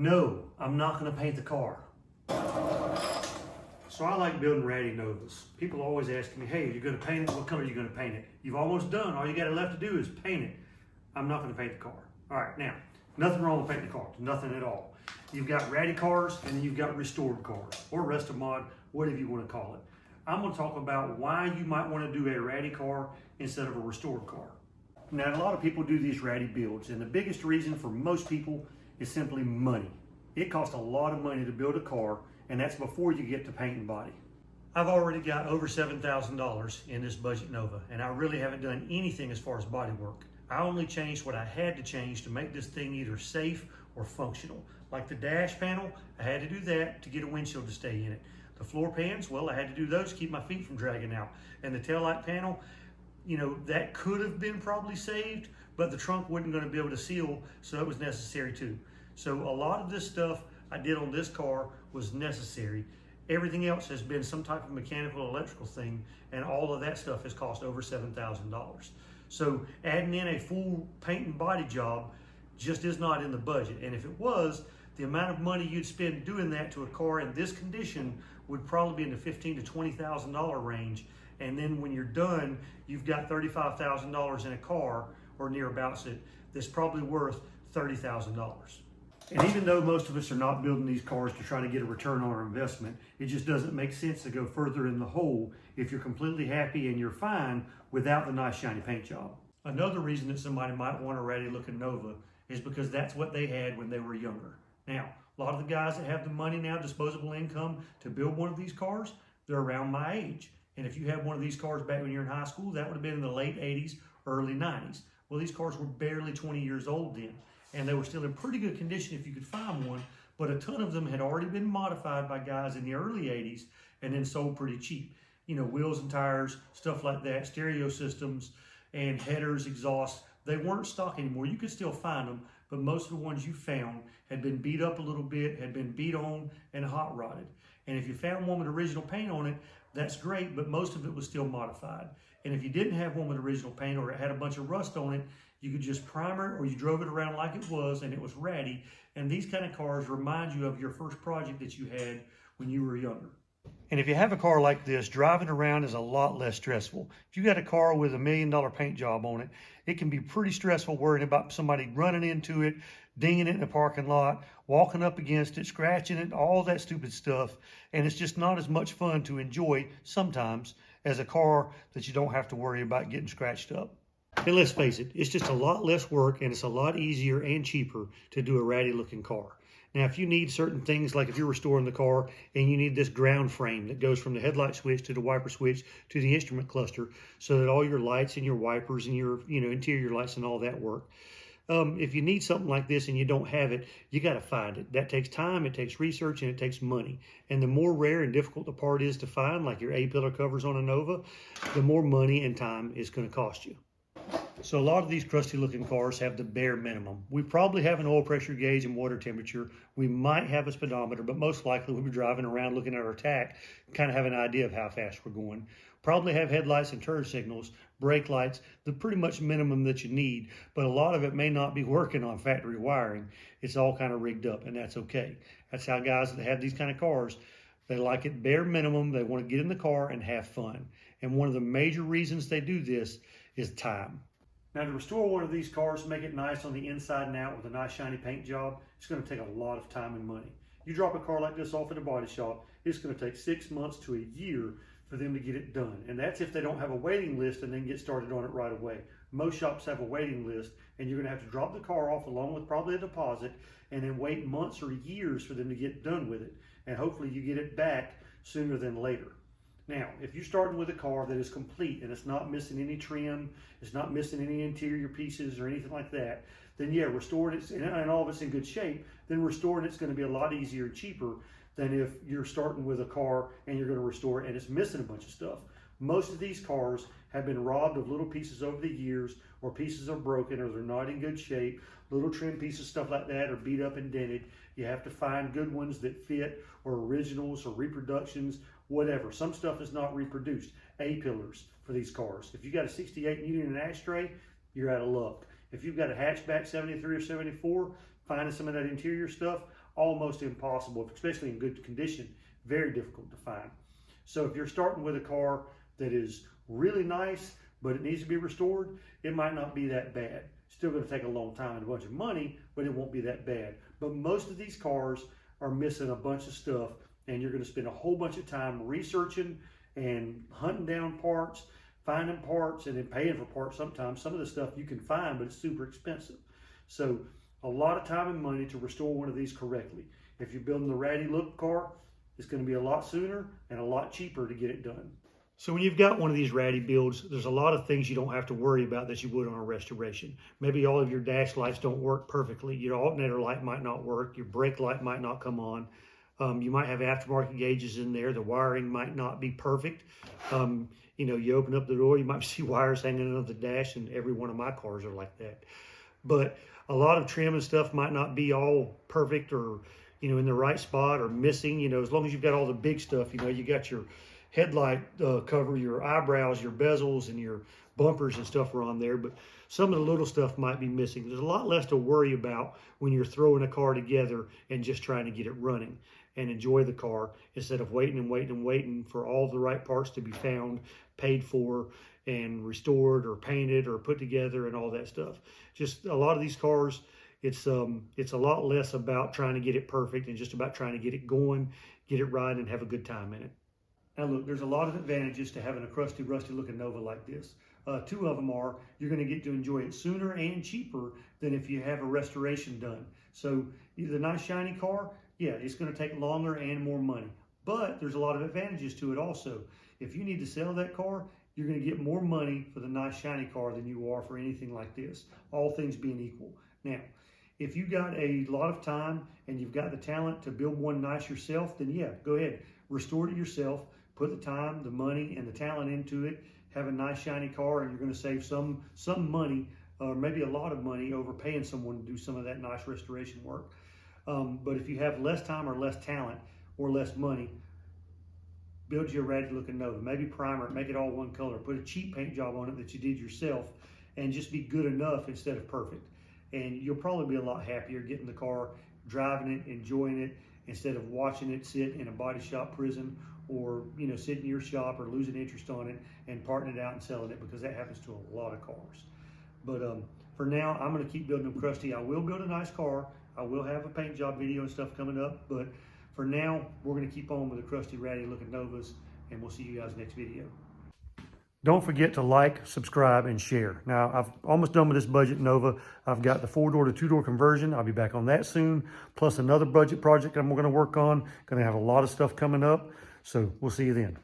No, I'm not going to paint the car. So I like building Ratty Novas. People always ask me, hey, you're going to paint it? What color are you going to paint it? You've almost done. All you got left to do is paint it. I'm not going to paint the car. All right, now, nothing wrong with painting the car. Nothing at all. You've got Ratty cars and then you've got restored cars or Rest-A-Mod, whatever you want to call it. I'm going to talk about why you might want to do a Ratty car instead of a restored car. Now, a lot of people do these Ratty builds, and the biggest reason for most people is simply money. It costs a lot of money to build a car, and that's before you get to paint and body. I've already got over $7,000 in this budget Nova, and I really haven't done anything as far as body work. I only changed what I had to change to make this thing either safe or functional. Like the dash panel, I had to do that to get a windshield to stay in it. The floor pans, well, I had to do those to keep my feet from dragging out. And the taillight panel, that could have been probably saved, but the trunk wasn't going to be able to seal, so it was necessary too. So a lot of this stuff I did on this car was necessary. Everything else has been some type of mechanical electrical thing, and all of that stuff has cost over $7,000. So adding in a full paint and body job just is not in the budget. And if it was, the amount of money you'd spend doing that to a car in this condition would probably be in the $15,000 to $20,000 range. And then when you're done, you've got $35,000 in a car or nearabouts it that's probably worth $30,000. And even though most of us are not building these cars to try to get a return on our investment, it just doesn't make sense to go further in the hole if you're completely happy and you're fine without the nice shiny paint job. Another reason that somebody might want a ratty looking Nova is because that's what they had when they were younger. Now, a lot of the guys that have the money now, disposable income, to build one of these cars, they're around my age. And if you had one of these cars back when you're in high school, that would have been in the late 80s, early 90s. Well, these cars were barely 20 years old then, and they were still in pretty good condition if you could find one, but a ton of them had already been modified by guys in the early 80s and then sold pretty cheap. Wheels and tires, stuff like that, stereo systems and headers, exhausts, they weren't stock anymore. You could still find them, but most of the ones you found had been beat up a little bit, had been beat on and hot rodded. And if you found one with original paint on it, that's great, but most of it was still modified. And if you didn't have one with original paint or it had a bunch of rust on it, you could just primer it or you drove it around like it was and it was ratty. And these kind of cars remind you of your first project that you had when you were younger. And if you have a car like this, driving around is a lot less stressful. If you got a car with $1 million paint job on it, it can be pretty stressful worrying about somebody running into it, dinging it in the parking lot, walking up against it, scratching it, all that stupid stuff. And it's just not as much fun to enjoy sometimes as a car that you don't have to worry about getting scratched up. And let's face it, it's just a lot less work and it's a lot easier and cheaper to do a ratty looking car. Now, if you need certain things, like if you're restoring the car and you need this ground frame that goes from the headlight switch to the wiper switch to the instrument cluster so that all your lights and your wipers and your interior lights and all that work. If you need something like this and you don't have it, you got to find it. That takes time, it takes research, and it takes money. And the more rare and difficult the part is to find, like your A-pillar covers on a Nova, the more money and time it's going to cost you. So a lot of these crusty looking cars have the bare minimum. We probably have an oil pressure gauge and water temperature. We might have a speedometer, but most likely we'll be driving around looking at our tach, kind of have an idea of how fast we're going. Probably have headlights and turn signals, brake lights, the pretty much minimum that you need, but a lot of it may not be working on factory wiring. It's all kind of rigged up, and that's okay. That's how guys that have these kind of cars, they like it bare minimum. They want to get in the car and have fun. And one of the major reasons they do this is time. Now, to restore one of these cars, make it nice on the inside and out with a nice shiny paint job, it's going to take a lot of time and money. You drop a car like this off at a body shop, it's going to take 6 months to a year for them to get it done. And that's if they don't have a waiting list and then get started on it right away. Most shops have a waiting list, and you're going to have to drop the car off along with probably a deposit and then wait months or years for them to get done with it. And hopefully you get it back sooner than later. Now, if you're starting with a car that is complete and it's not missing any trim, it's not missing any interior pieces or anything like that, then yeah, restoring it and all of it's in good shape, then restoring it's going to be a lot easier and cheaper than if you're starting with a car and you're going to restore it and it's missing a bunch of stuff. Most of these cars have been robbed of little pieces over the years, or pieces are broken or they're not in good shape. Little trim pieces, stuff like that, are beat up and dented. You have to find good ones that fit, or originals or reproductions, whatever. Some stuff is not reproduced. A-pillars for these cars. If you got a 68 Union and ashtray, you're out of luck. If you've got a hatchback 73 or 74, finding some of that interior stuff, almost impossible, especially in good condition, very difficult to find. So if you're starting with a car that is really nice, but it needs to be restored, it might not be that bad. Still going to take a long time and a bunch of money, but it won't be that bad. But most of these cars are missing a bunch of stuff, and you're going to spend a whole bunch of time researching and hunting down parts, finding parts, and then paying for parts sometimes. Some of the stuff you can find, but it's super expensive. So a lot of time and money to restore one of these correctly. If you're building the Ratty look car, it's going to be a lot sooner and a lot cheaper to get it done. So when you've got one of these Ratty builds, there's a lot of things you don't have to worry about that you would on a restoration. Maybe all of your dash lights don't work perfectly. Your alternator light might not work. Your brake light might not come on. You might have aftermarket gauges in there. The wiring might not be perfect. You open up the door, you might see wires hanging under the dash, and every one of my cars are like that. But a lot of trim and stuff might not be all perfect or, in the right spot or missing. As long as you've got all the big stuff, you got your headlight cover, your eyebrows, your bezels, and your bumpers and stuff are on there, but some of the little stuff might be missing. There's a lot less to worry about when you're throwing a car together and just trying to get it running and enjoy the car instead of waiting and waiting and waiting for all the right parts to be found, paid for, and restored or painted or put together and all that stuff. Just a lot of these cars, it's a lot less about trying to get it perfect and just about trying to get it going, get it right, and have a good time in it. Now look, there's a lot of advantages to having a crusty, rusty looking Nova like this. Two of them are you're going to get to enjoy it sooner and cheaper than if you have a restoration done. So the nice shiny car, yeah, it's going to take longer and more money. But there's a lot of advantages to it also. If you need to sell that car, you're going to get more money for the nice shiny car than you are for anything like this, all things being equal. Now, if you got a lot of time and you've got the talent to build one nice yourself, then yeah, go ahead, restore it yourself. Put the time, the money, and the talent into it. Have a nice shiny car, and you're going to save some money, or maybe a lot of money, over paying someone to do some of that nice restoration work. But if you have less time or less talent or less money, build you a Ratty looking Nova. Maybe primer it, make it all one color. Put a cheap paint job on it that you did yourself, and just be good enough instead of perfect. And you'll probably be a lot happier getting the car, driving it, enjoying it, instead of watching it sit in a body shop prison or sit in your shop or losing interest on it and parting it out and selling it, because that happens to a lot of cars. But for now, I'm going to keep building them crusty. I will build a nice car. I will have a paint job video and stuff coming up, but for now, we're going to keep on with the crusty, ratty looking Novas, and we'll see you guys next video. Don't forget to like, subscribe, and share. Now, I've almost done with this budget Nova. I've got the 4-door to 2-door conversion. I'll be back on that soon, plus another budget project I'm going to work on. Going to have a lot of stuff coming up. So we'll see you then.